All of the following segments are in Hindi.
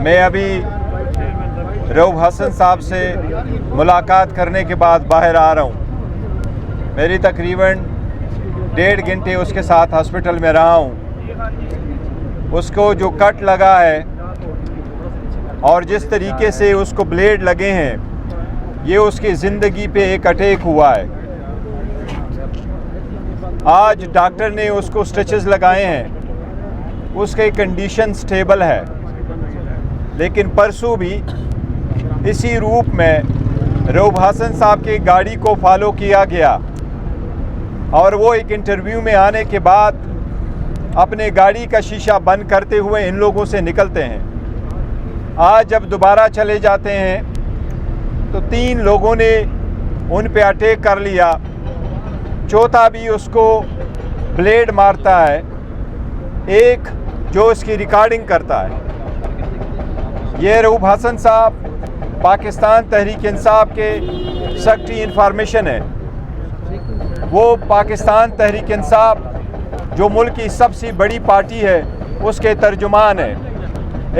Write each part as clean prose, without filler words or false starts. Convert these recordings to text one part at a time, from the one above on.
मैं अभी रऊफ हसन साहब से मुलाकात करने के बाद बाहर आ रहा हूँ। मेरी तकरीबन 1.5 घंटे उसके साथ हॉस्पिटल में रहा हूँ। उसको जो कट लगा है और जिस तरीके से उसको ब्लेड लगे हैं, ये उसकी ज़िंदगी पे एक अटैक हुआ है। आज डॉक्टर ने उसको स्टिचेस लगाए हैं, उसकी कंडीशन स्टेबल है, लेकिन परसों भी इसी रूप में रऊफ हसन साहब की गाड़ी को फॉलो किया गया और वो एक इंटरव्यू में आने के बाद अपने गाड़ी का शीशा बंद करते हुए इन लोगों से निकलते हैं। आज जब दोबारा चले जाते हैं तो 3 लोगों ने उन पे अटैक कर लिया, चौथा भी उसको ब्लेड मारता है, एक जो उसकी रिकॉर्डिंग करता है। ये रऊफ हसन साहब पाकिस्तान तहरीक इंसाफ के सेक्रेटरी इंफॉर्मेशन है। वो पाकिस्तान तहरीक इंसाफ जो मुल्क की सबसे बड़ी पार्टी है उसके तर्जुमान है,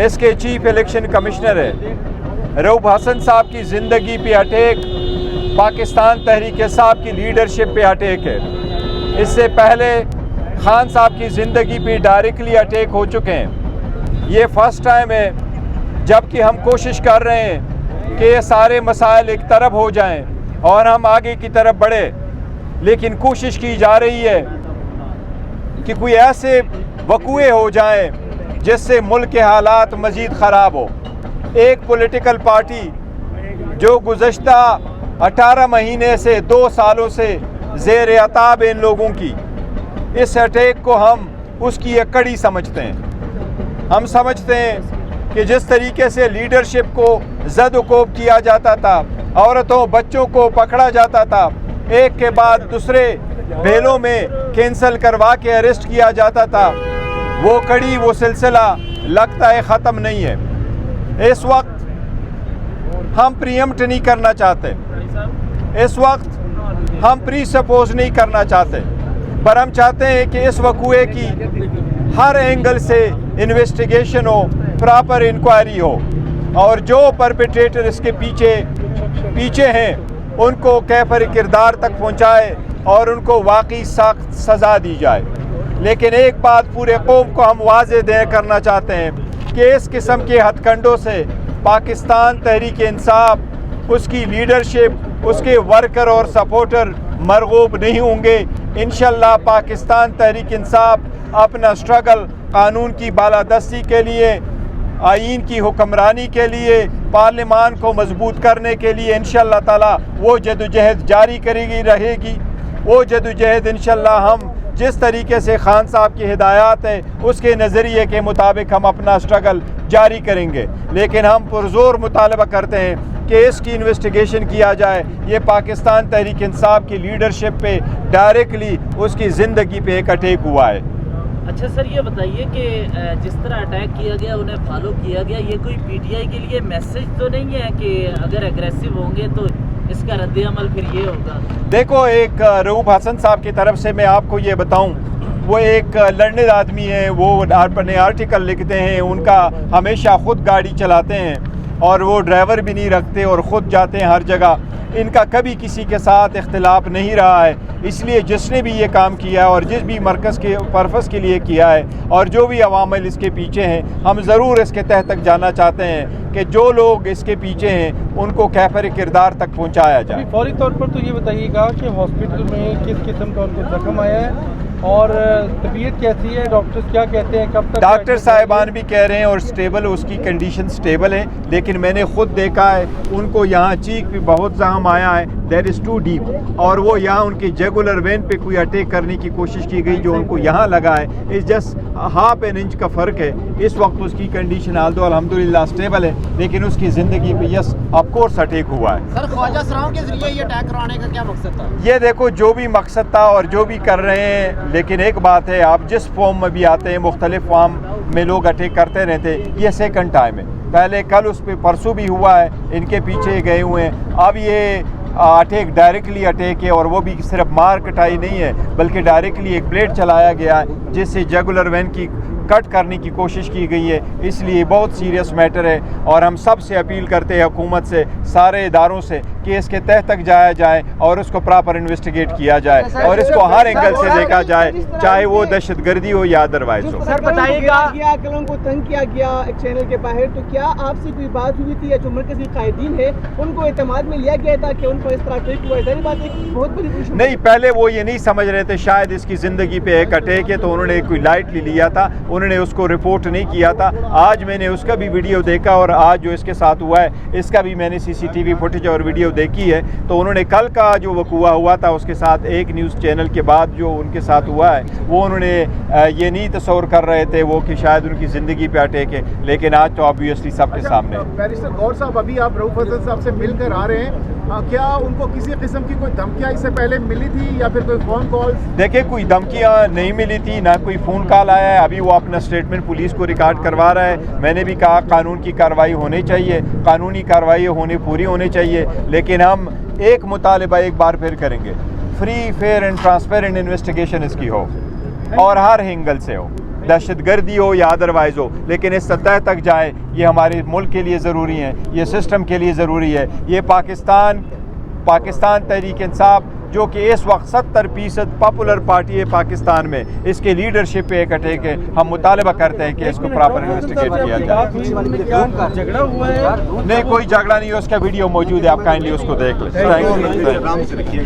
इसके चीफ इलेक्शन कमिश्नर है। रऊफ हसन साहब की ज़िंदगी पे अटैक पाकिस्तान तहरीक इंसाफ की लीडरशिप पे अटैक है। इससे पहले खान साहब की ज़िंदगी पे डायरेक्टली अटैक हो चुके हैं। ये फर्स्ट टाइम है जबकि हम कोशिश कर रहे हैं कि ये सारे मसाइल एक तरफ हो जाएं और हम आगे की तरफ बढ़े, लेकिन कोशिश की जा रही है कि कोई ऐसे वक़ूए हो जाएं जिससे मुल्क के हालात मज़ीद ख़राब हो। एक पॉलिटिकल पार्टी जो गुज़श्ता 18 महीने से 2 सालों से ज़ेर अताब इन लोगों की, इस अटैक को हम उसकी एक कड़ी समझते हैं। हम समझते हैं कि जिस तरीके से लीडरशिप को ज़द-ओ-कोब किया जाता था, औरतों बच्चों को पकड़ा जाता था, एक के बाद दूसरे बेलों में कैंसल करवा के अरेस्ट किया जाता था, वो कड़ी वो सिलसिला लगता है ख़त्म नहीं है। इस वक्त हम प्रीएम्प्ट नहीं करना चाहते, इस वक्त हम प्री सपोज नहीं करना चाहते, पर हम चाहते हैं कि इस वक़ूए की हर एंगल से इन्वेस्टिगेशन हो, प्रॉपर इंक्वायरी हो और जो परपेट्रेटर इसके पीछे हैं उनको कैफर किरदार तक पहुंचाए और उनको वाकई सख्त सज़ा दी जाए। लेकिन एक बात पूरे कौम को हम वाज़े दे करना चाहते हैं कि इस किस्म के हथकंडों से पाकिस्तान तहरीक इंसाफ, उसकी लीडरशिप, उसके वर्कर और सपोर्टर मरगूब नहीं होंगे। इंशाअल्लाह पाकिस्तान तहरीक इंसाफ अपना स्ट्रगल कानून की बालादस्ती के लिए, आईन की हुक्मरानी के लिए, पार्लिमान को मजबूत करने के लिए इंशाअल्लाह ताला वो जदोजहद जारी करेगी रहेगी। वो जदोजहद इंशाअल्लाह हम जिस तरीके से खान साहब की हिदायत है उसके नज़रिए के मुताबिक हम अपना स्ट्रगल जारी करेंगे। लेकिन हम पुरज़ोर मुतालबा करते हैं कि इसकी इन्वेस्टिगेशन किया जाए। ये पाकिस्तान तहरीक इंसाफ की लीडरशिप पे डायरेक्टली उसकी ज़िंदगी पे एक अटैक हुआ है। अच्छा सर, ये बताइए कि जिस तरह अटैक किया गया, उन्हें फॉलो किया गया, ये कोई पीटीआई के लिए मैसेज तो नहीं है कि अगर एग्रेसिव होंगे तो इसका रद्द-ए-अमल फिर ये होगा? देखो, एक रऊफ हसन साहब की तरफ से मैं आपको ये बताऊं, वो एक लर्नेड आदमी है, वो अपने आर्टिकल लिखते हैं, उनका हमेशा ख़ुद गाड़ी चलाते हैं और वो ड्राइवर भी नहीं रखते और ख़ुद जाते हैं हर जगह। इनका कभी किसी के साथ इख्तिलाफ नहीं रहा है, इसलिए जिसने भी ये काम किया है और जिस भी मरकज़ के पर्पज़ के लिए किया है और जो भी अवामिल इसके पीछे हैं, हम ज़रूर इसके तह तक जाना चाहते हैं कि जो लोग इसके पीछे हैं उनको कैफर किरदार तक पहुँचाया जाए। फौरी तौर पर तो ये बताइएगा कि हॉस्पिटल में किस किस्म का उनको जख्म आया है और तबीयत कैसी है, डॉक्टर्स क्या कहते हैं, कब तक? डॉक्टर साहिबान भी कह रहे हैं और स्टेबल, उसकी कंडीशन स्टेबल है, लेकिन मैंने खुद देखा है उनको यहाँ चीख भी बहुत जख्म आया है, दैट इज़ टू डीप, और वो यहाँ उनकी जेगुलर वेन पे कोई अटैक करने की कोशिश की गई जो उनको यहाँ लगा है, इस जस्ट हाफ एन इंच का फ़र्क है। इस वक्त उसकी कंडीशन आल्दो अल्हम्दुलिल्लाह स्टेबल है, लेकिन उसकी ज़िंदगी पे यस ऑफ कोर्स अटैक हुआ है। सर, ख्वाजा सराओं के जरिए ये अटैक कराने का क्या मकसद था? ये देखो, जो भी मकसद था और जो भी कर रहे हैं, लेकिन एक बात है, आप जिस फॉर्म में भी आते हैं, मुख्तलिफ फॉर्म में लोग अटैक करते रहते, ये सेकंड टाइम है। पहले कल उस पर परसों भी हुआ है, इनके पीछे गए हुए हैं। अब ये अटैक डायरेक्टली अटैक है और वो भी सिर्फ मार कटाई नहीं है, बल्कि डायरेक्टली एक ब्लेड चलाया गया है जिससे जुगुलर वेन की कट करने की कोशिश की गई है, इसलिए बहुत सीरियस मैटर है और हम सब से अपील करते हैं हुकूमत से, सारे इदारों से, कि इसके तह तक जाया जाए और उसको प्रॉपर इन्वेस्टिगेट किया जाए और इसको हर एंगल से देखा जाए, चाहे वो दहशतगर्दी हो या अदरवाइज हो। सर बताइएगा, कलम को तंग किया गया एक चैनल के बाहर, तो क्या आपसे कोई बात हुई थी या जो मरकजी कायदीन है उनको एतमाद में लिया गया था कि उन पर इस तरह अटैक हुआ? ऐसी बात एक बहुत बड़ी इशू नहीं, पहले वो ये नहीं समझ रहे थे शायद इसकी ज़िंदगी पे एक अटैक है, तो उन्होंने कोई लाइटली लिया था, उन्होंने उसको रिपोर्ट नहीं किया था। आज मैंने उसका भी वीडियो देखा और आज जो इसके साथ हुआ है इसका भी मैंने CCTV फुटेज और वीडियो देखी है। तो उन्होंने कल का जो वक़ूआ हुआ था उसके साथ एक न्यूज़ चैनल के बाद जो उनके साथ हुआ है वो उन्होंने ये नहीं तस्वर कर रहे थे वो कि शायद उनकी ज़िंदगी पे अटैक है, लेकिन आज तो ऑब्वियसली सबके सामने। बैरिस्टर गौर साहब, अभी आप रऊफ हसन साहब से मिलकर आ रहे हैं, क्या उनको किसी किस्म की कोई धमकियाँ इससे पहले मिली थी या फिर कोई फ़ोन कॉल? देखिए, कोई धमकियाँ नहीं मिली थी, ना कोई फ़ोन कॉल आया है। अभी वो अपना स्टेटमेंट पुलिस को रिकॉर्ड करवा रहा है। मैंने भी कहा कानून की कार्रवाई होनी चाहिए, कानूनी कार्रवाई पूरी होनी चाहिए, लेकिन हम एक मुतालिबा एक बार फिर करेंगे, free fair and transparent investigation इसकी हो और हर एंगल से हो, दहशतगर्दी हो या अदरवाइज हो, लेकिन इस सतह तक जाए। ये हमारे मुल्क के लिए ज़रूरी है, ये सिस्टम के लिए ज़रूरी है। ये पाकिस्तान तहरीक इंसाफ जो कि इस वक्त 70% पॉपुलर पार्टी है पाकिस्तान में, इसके लीडरशिप पे एक अटैक है। हम मुतालबा करते हैं कि इसको प्रॉपर इन्वेस्टिगेट किया जाए। झगड़ा हुआ है? नहीं, कोई झगड़ा नहीं है, उसका वीडियो मौजूद है, आप काइंडली उसको देख लें। Thank you.